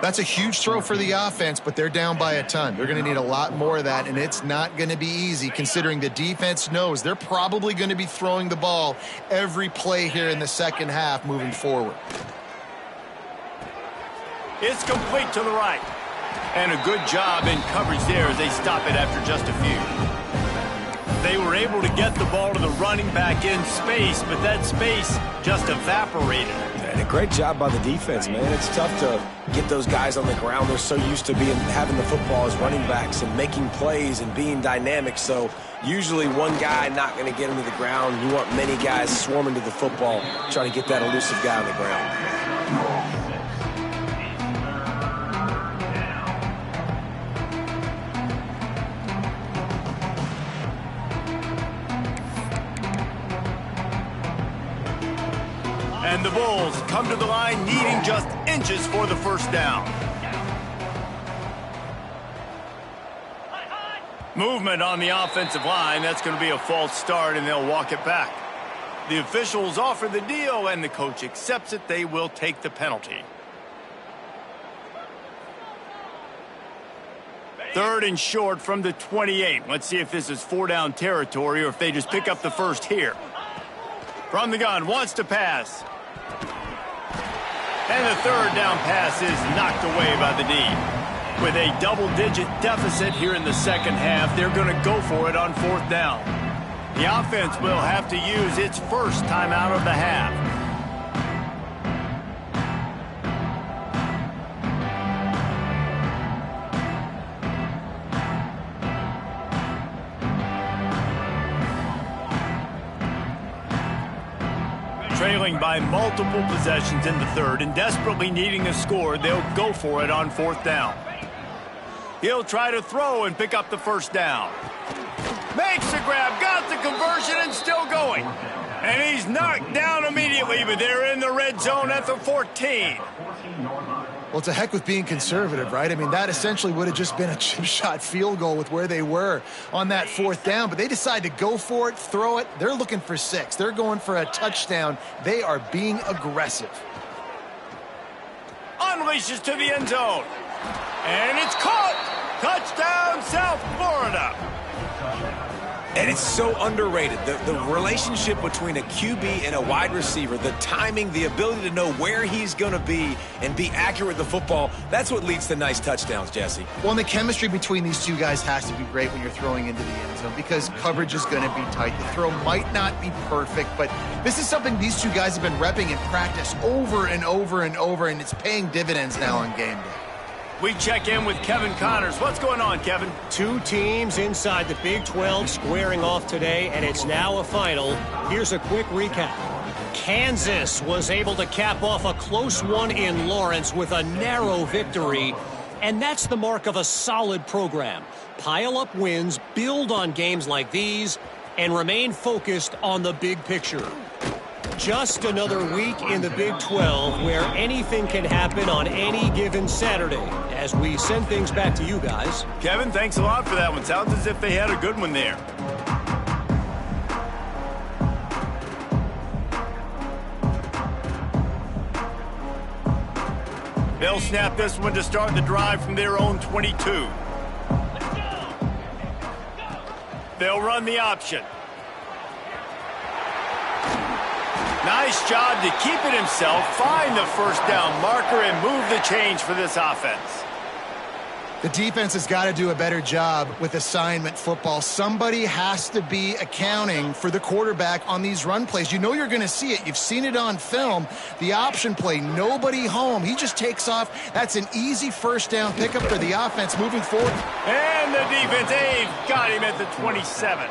That's a huge throw for the offense, but they're down by a ton. They're going to need a lot more of that, and it's not going to be easy considering the defense knows they're probably going to be throwing the ball every play here in the second half moving forward. It's complete to the right. And a good job in coverage there as they stop it after just a few. They were able to get the ball to the running back in space, but that space just evaporated. And a great job by the defense, man. It's tough to get those guys on the ground. They're so used to having the football as running backs and making plays and being dynamic. So usually one guy not going to get him to the ground. You want many guys swarming to the football, trying to get that elusive guy on the ground. And the Bulls come to the line needing just inches for the first down. Movement on the offensive line. That's going to be a false start, and they'll walk it back. The officials offer the deal, and the coach accepts it. They will take the penalty. 3rd and short from the 28. Let's see if this is 4-down territory or if they just pick up the first here. From the gun, wants to pass. And the 3rd down pass is knocked away by the D. With a double-digit deficit here in the second half, they're going to go for it on 4th down. The offense will have to use its first timeout of the half. Trailing by multiple possessions in the 3rd and desperately needing a score, they'll go for it on 4th down. He'll try to throw and pick up the first down. Makes the grab, got the conversion, and still going. And he's knocked down immediately, but they're in the red zone at the 14. Well, to heck with being conservative, right? I mean, that essentially would have just been a chip shot field goal with where they were on that 4th down. But they decide to go for it, throw it. They're looking for 6. They're going for a touchdown. They are being aggressive. Unleashes to the end zone. And it's caught. Touchdown, South Florida. And it's so underrated. The relationship between a QB and a wide receiver, the timing, the ability to know where he's going to be and be accurate with the football, that's what leads to nice touchdowns, Jesse. Well, and the chemistry between these two guys has to be great when you're throwing into the end zone because coverage is going to be tight. The throw might not be perfect, but this is something these two guys have been repping in practice over and over and over, and it's paying dividends now on game day. We check in with Kevin Connors. What's going on, Kevin? Two teams inside the Big 12 squaring off today, and it's now a final. Here's a quick recap. Kansas was able to cap off a close one in Lawrence with a narrow victory, and that's the mark of a solid program. Pile up wins, build on games like these, and remain focused on the big picture. Just another week in the Big 12 where anything can happen on any given Saturday. As we send things back to you guys. Kevin, thanks a lot for that one. Sounds as if they had a good one there. They'll snap this one to start the drive from their own 22. They'll run the option. Nice job to keep it himself, find the first down marker, and move the change for this offense. The defense has got to do a better job with assignment football. Somebody has to be accounting for the quarterback on these run plays. You know you're going to see it. You've seen it on film. The option play, nobody home. He just takes off. That's an easy first down pickup for the offense moving forward. And the defense, got him at the 27.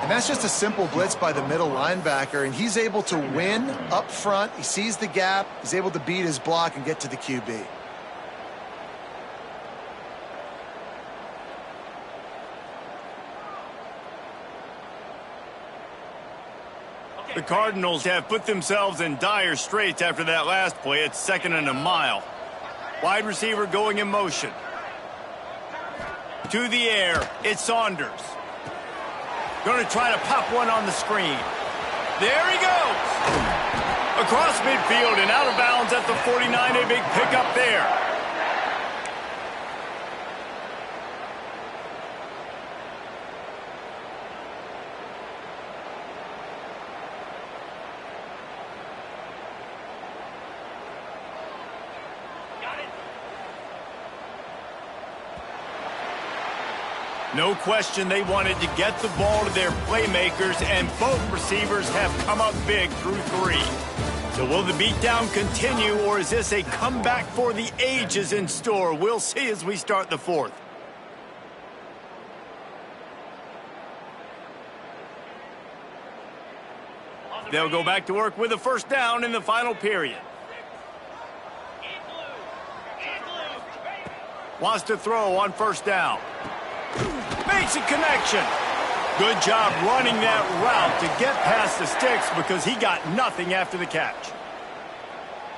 And that's just a simple blitz by the middle linebacker, and he's able to win up front. He sees the gap. He's able to beat his block and get to the QB. The Cardinals have put themselves in dire straits after that last play. It's 2nd and a mile. Wide receiver going in motion. To the air, it's Saunders. Going to try to pop one on the screen. There he goes. Across midfield and out of bounds at the 49. A big pickup there. No question they wanted to get the ball to their playmakers, and both receivers have come up big through 3. So will the beatdown continue, or is this a comeback for the ages in store? We'll see as we start the 4th. They'll go back to work with a first down in the final period. Wants to throw on first down. Makes a connection. Good job running that route to get past the sticks because he got nothing after the catch.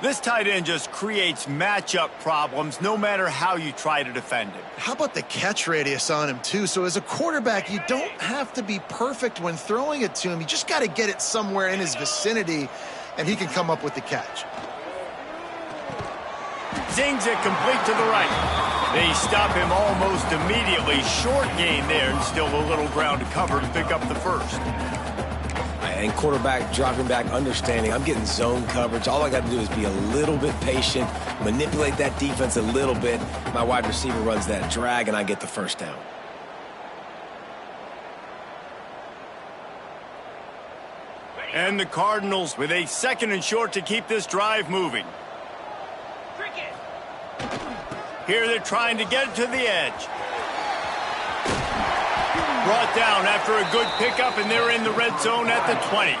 This tight end just creates matchup problems no matter how you try to defend him. How about the catch radius on him, too? So as a quarterback, you don't have to be perfect when throwing it to him. You just got to get it somewhere in his vicinity, and he can come up with the catch. Zings it complete to the right. They stop him almost immediately. Short gain there, and still a little ground to cover to pick up the first. And quarterback dropping back, understanding I'm getting zone coverage. All I got to do is be a little bit patient, manipulate that defense a little bit. My wide receiver runs that drag, and I get the first down. And the Cardinals with a 2nd and short to keep this drive moving. Here they're trying to get it to the edge. Brought down after a good pickup, and they're in the red zone at the 20.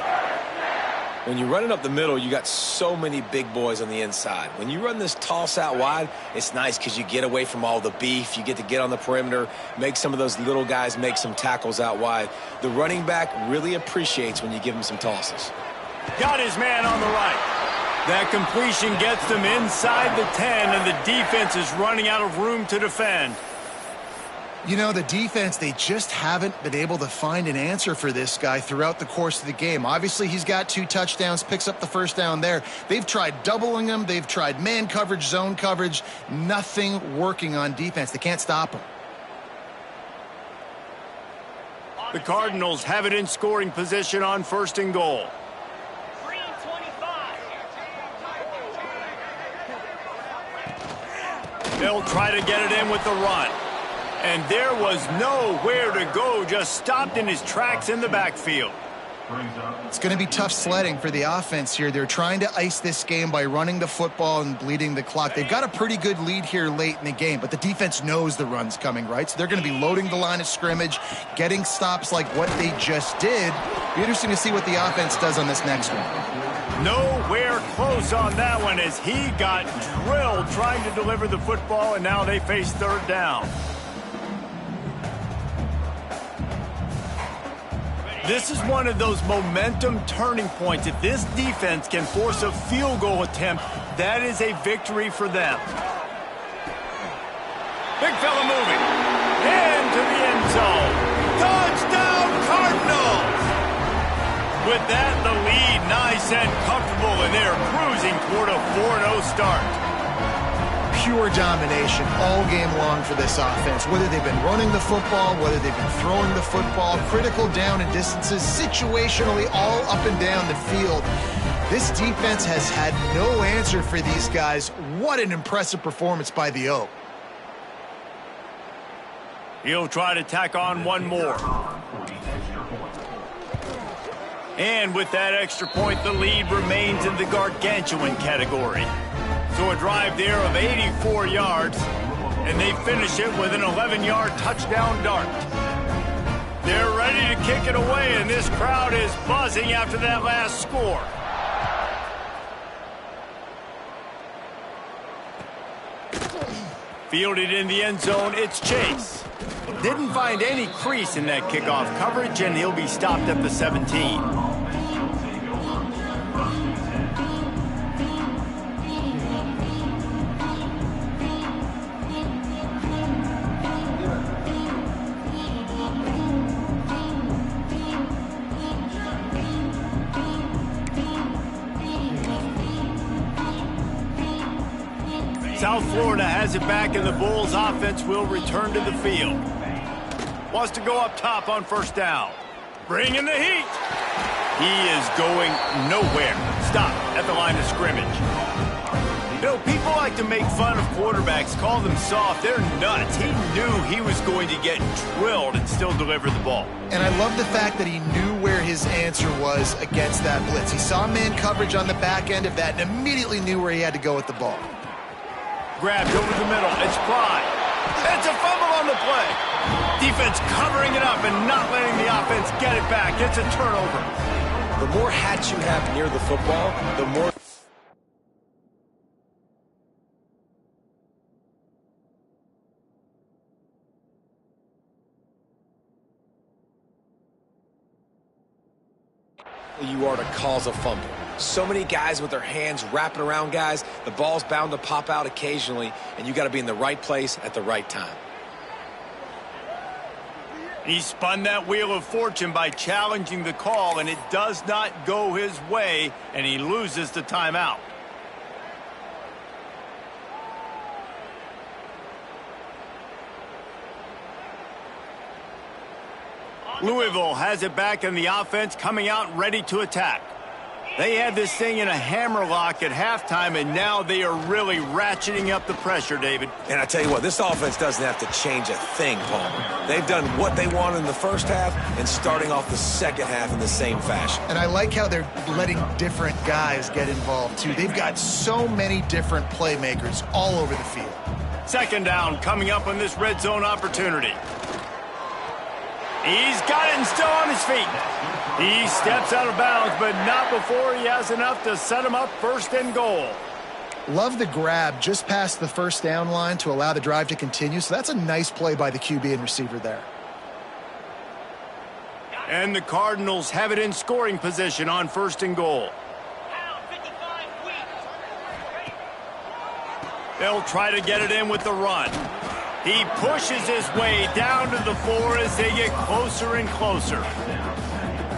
When you're running up the middle, you got so many big boys on the inside. When you run this toss out wide, it's nice because you get away from all the beef. You get to get on the perimeter, make some of those little guys make some tackles out wide. The running back really appreciates when you give him some tosses. Got his man on the right. That completion gets them inside the 10, and the defense is running out of room to defend. You know, the defense, they just haven't been able to find an answer for this guy throughout the course of the game. Obviously, he's got 2 touchdowns, picks up the first down there. They've tried doubling him. They've tried man coverage, zone coverage. Nothing working on defense. They can't stop him. The Cardinals have it in scoring position on 1st and goal. Green 25. They'll try to get it in with the run. And there was nowhere to go, just stopped in his tracks in the backfield. It's going to be tough sledding for the offense here. They're trying to ice this game by running the football and bleeding the clock. They've got a pretty good lead here late in the game, but the defense knows the run's coming, right? So they're going to be loading the line of scrimmage, getting stops like what they just did. Be interesting to see what the offense does on this next one. Nowhere close on that one as he got drilled trying to deliver the football, and now they face 3rd down. This is one of those momentum turning points. If this defense can force a field goal attempt, that is a victory for them. Big fella moving. Into the end zone. Touchdown, Cardinals! With that, the lead nice and comfortable, and they're cruising toward a 4-0 start. Pure domination all game long for this offense. Whether they've been running the football, whether they've been throwing the football, critical down and distances, situationally all up and down the field. This defense has had no answer for these guys. What an impressive performance by the O. He'll try to tack on one more. And with that extra point, the lead remains in the gargantuan category. So a drive there of 84 yards, and they finish it with an 11-yard touchdown dart. They're ready to kick it away, and this crowd is buzzing after that last score. Fielded in the end zone, it's Chase. Didn't find any crease in that kickoff coverage, and he'll be stopped at the 17. South Florida has it back, and the Bulls offense will return to the field. Wants to go up top on 1st down. Bring in the heat. He is going nowhere. Stop at the line of scrimmage. You know, people like to make fun of quarterbacks, call them soft. They're nuts. He knew he was going to get drilled and still deliver the ball. And I love the fact that he knew where his answer was against that blitz. He saw man coverage on the back end of that and immediately knew where he had to go with the ball. Grabbed over the middle. It's Fry. It's a fumble on the play. Defense covering it up and not letting the offense get it back. It's a turnover. The more hats you have near the football, the more you are to cause a fumble. So many guys with their hands wrapping around guys, the ball's bound to pop out occasionally, and you got to be in the right place at the right time. He spun that wheel of fortune by challenging the call, and it does not go his way, and he loses the timeout. Louisville has it back, and the offense coming out ready to attack. They had this thing in a hammerlock at halftime, and now they are really ratcheting up the pressure, David. And I tell you what, this offense doesn't have to change a thing, Palmer. They've done what they wanted in the first half and starting off the second half in the same fashion. And I like how they're letting different guys get involved, too. They've got so many different playmakers all over the field. 2nd down coming up on this red zone opportunity. He's got it and still on his feet. He steps out of bounds, but not before he has enough to set him up 1st and goal. Love the grab just past the 1st down line to allow the drive to continue. So that's a nice play by the QB and receiver there. And the Cardinals have it in scoring position on 1st and goal. They'll try to get it in with the run. He pushes his way down to the 4 as they get closer and closer.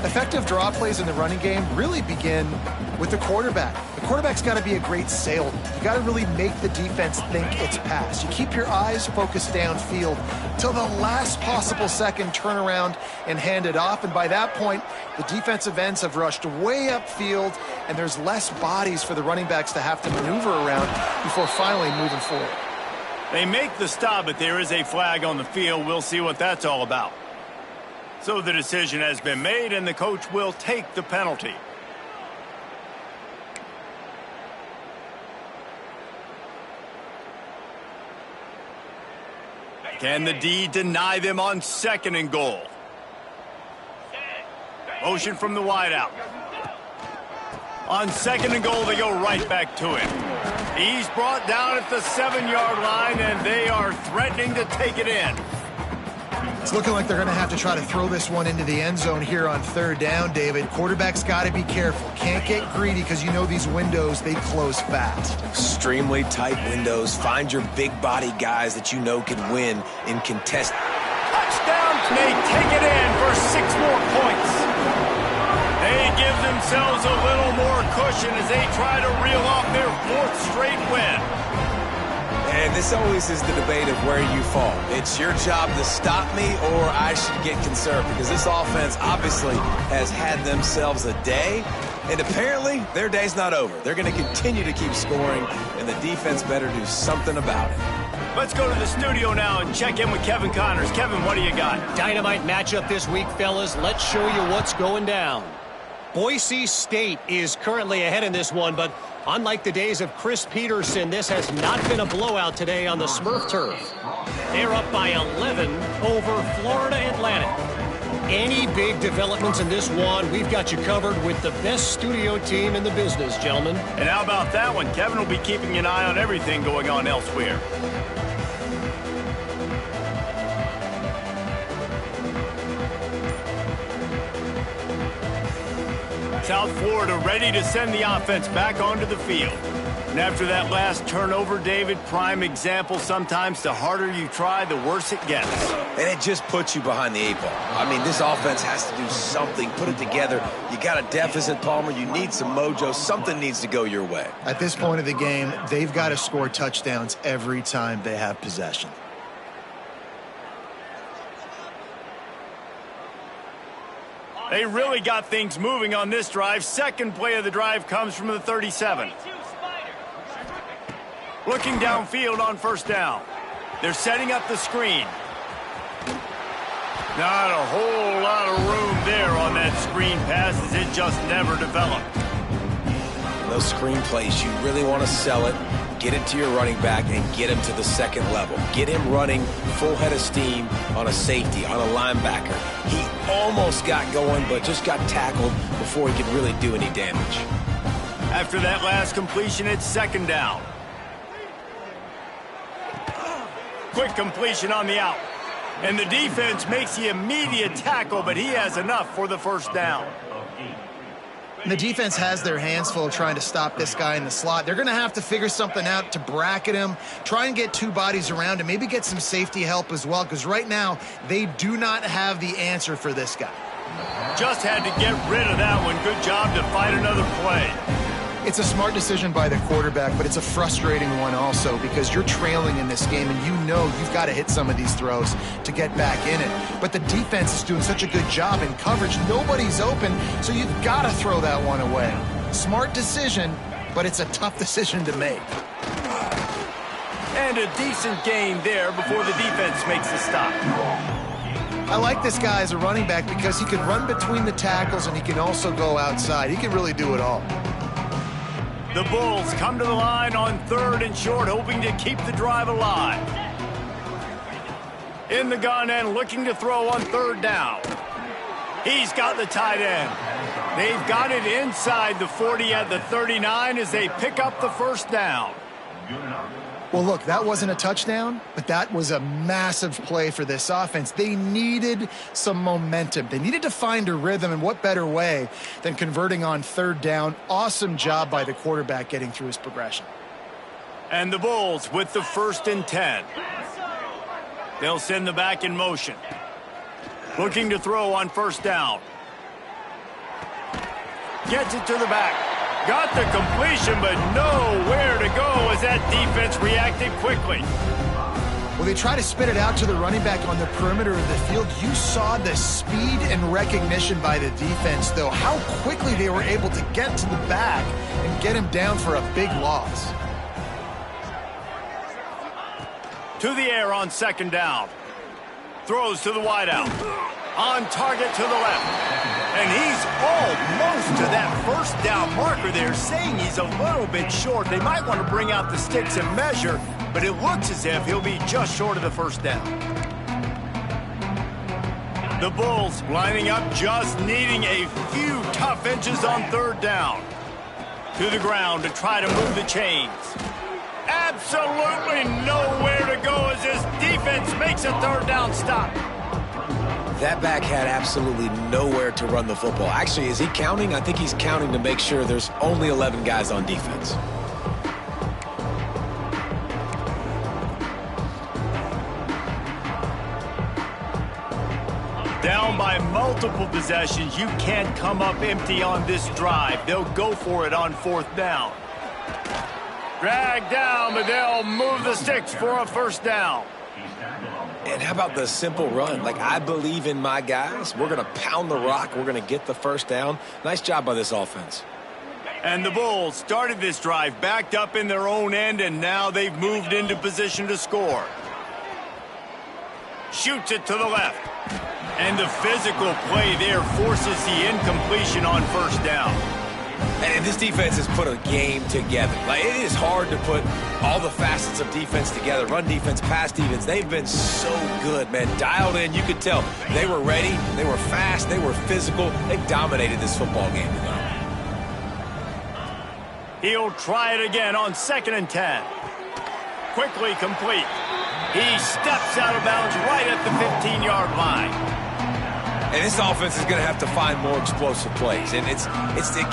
Effective draw plays in the running game really begin with the quarterback. The quarterback's got to be a great salesman. You got to really make the defense think it's pass. You keep your eyes focused downfield till the last possible second, turn around and hand it off. And by that point, the defensive ends have rushed way upfield, and there's less bodies for the running backs to have to maneuver around before finally moving forward. They make the stop, but there is a flag on the field. We'll see what that's all about. So the decision has been made, and the coach will take the penalty. Can the D deny them on 2nd and goal? Motion from the wideout. On 2nd and goal, they go right back to him. He's brought down at the 7-yard line, and they are threatening to take it in. It's looking like they're going to have to try to throw this one into the end zone here on 3rd down, David. Quarterback's got to be careful. Can't get greedy because you know these windows, they close fast. Extremely tight windows. Find your big body guys that you know can win in contest. Touchdown! They take it in for 6 more points. They give themselves a little more cushion as they try to reel off their 4th straight win. And this always is the debate of where you fall. It's your job to stop me or I should get conserved, because this offense obviously has had themselves a day, and apparently their day's not over. They're going to continue to keep scoring, and the defense better do something about it. Let's go to the studio now and check in with Kevin Connors. Kevin, what do you got? Dynamite matchup this week, fellas. Let's show you what's going down. Boise State is currently ahead in this one, but unlike the days of Chris Peterson, this has not been a blowout today on the Smurf turf. They're up by 11 over Florida Atlantic. Any big developments in this one, we've got you covered with the best studio team in the business, gentlemen. And how about that one? Kevin will be keeping an eye on everything going on elsewhere. South Florida ready to send the offense back onto the field. And after that last turnover, David, prime example, sometimes the harder you try, the worse it gets. And it just puts you behind the 8 ball. I mean, this offense has to do something, put it together. You got a deficit, Palmer. You need some mojo. Something needs to go your way. At this point of the game, they've got to score touchdowns every time they have possession. They really got things moving on this drive. 2nd play of the drive comes from the 37. Looking downfield on 1st down. They're setting up the screen. Not a whole lot of room there on that screen pass, as it just never developed. In those screen plays, you really want to sell it, get it to your running back, and get him to the 2nd level. Get him running full head of steam on a safety, on a linebacker. He almost got going, but just got tackled before he could really do any damage. After that last completion, it's 2nd down. Quick completion on the out. And the defense makes the immediate tackle, but he has enough for the 1st down. And the defense has their hands full trying to stop this guy in the slot. They're going to have to figure something out to bracket him, try and get 2 bodies around him, maybe get some safety help as well, because right now they do not have the answer for this guy. Just had to get rid of that one. Good job to fight another play. It's a smart decision by the quarterback, but it's a frustrating one also, because you're trailing in this game and you know you've got to hit some of these throws to get back in it. But the defense is doing such a good job in coverage. Nobody's open, so you've got to throw that one away. Smart decision, but it's a tough decision to make. And a decent gain there before the defense makes the stop. I like this guy as a running back because he can run between the tackles and he can also go outside. He can really do it all. The Bulls come to the line on 3rd and short, hoping to keep the drive alive. In the gun and looking to throw on 3rd down. He's got the tight end. They've got it inside the 40 at the 39 as they pick up the 1st down. Well, look, that wasn't a touchdown, but that was a massive play for this offense. They needed some momentum. They needed to find a rhythm, and what better way than converting on 3rd down. Awesome job by the quarterback getting through his progression. And the Bulls with the 1st and 10. They'll send the back in motion. Looking to throw on 1st down. Gets it to the back. Got the completion, but nowhere to go as that defense reacted quickly. Well, they try to spit it out to the running back on the perimeter of the field. You saw the speed and recognition by the defense, though, how quickly they were able to get to the back and get him down for a big loss. To the air on second down. Throws to the wideout. On target to the left. And he's almost to that first down marker there, saying he's a little bit short. They might want to bring out the sticks and measure, but it looks as if he'll be just short of the first down. The Bulls lining up, just needing a few tough inches on third down. To the ground to try to move the chains. Absolutely nowhere to go as this defense makes a third down stop. That back had absolutely nowhere to run the football. Actually, is he counting? I think he's counting to make sure there's only 11 guys on defense. Down by multiple possessions, you can't come up empty on this drive. They'll go for it on fourth down. Drag down, but they'll move the sticks for a first down. And how about the simple run? Like, I believe in my guys. We're going to pound the rock. We're going to get the first down. Nice job by this offense. And the Bulls started this drive backed up in their own end, and now they've moved into position to score. Shoots it to the left. And the physical play there forces the incompletion on first down. And this defense has put a game together. Like, it is hard to put all the facets of defense together. Run defense, pass defense. They've been so good, man. Dialed in. You could tell they were ready. They were fast. They were physical. They dominated this football game tonight. He'll try it again on 2nd and 10. Quickly complete. He steps out of bounds right at the 15-yard line. And this offense is going to have to find more explosive plays. And it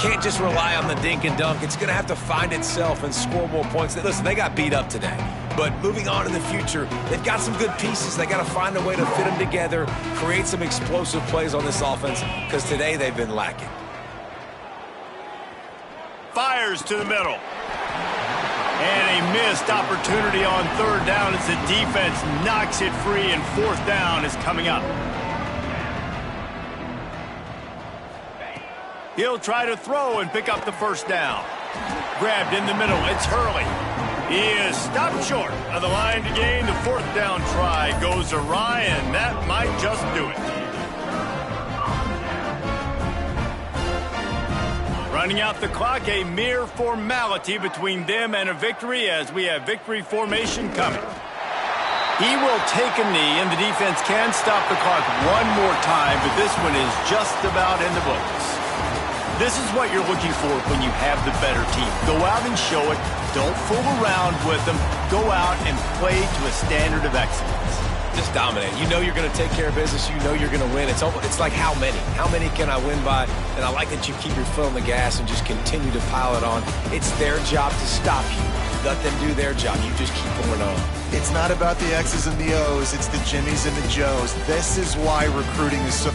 can't just rely on the dink and dunk. It's going to have to find itself and score more points. Listen, they got beat up today. But moving on in the future, they've got some good pieces. They got to find a way to fit them together, create some explosive plays on this offense, because today they've been lacking. Fires to the middle. And a missed opportunity on third down as the defense knocks it free, and fourth down is coming up. He'll try to throw and pick up the first down. Grabbed in the middle, it's Hurley. He is stopped short of the line to gain. The fourth down try goes awry, and that might just do it. Running out the clock, a mere formality between them and a victory as we have victory formation coming. He will take a knee, and the defense can stop the clock one more time, but this one is just about in the books. This is what you're looking for when you have the better team. Go out and show it. Don't fool around with them. Go out and play to a standard of excellence. Just dominate. You know you're going to take care of business. You know you're going to win. It's like how many? How many can I win by? And I like that you keep your foot on the gas and just continue to pile it on. It's their job to stop you. Let them do their job. You just keep going on. It's not about the X's and the O's. It's the Jimmies and the Joes. This is why recruiting is so...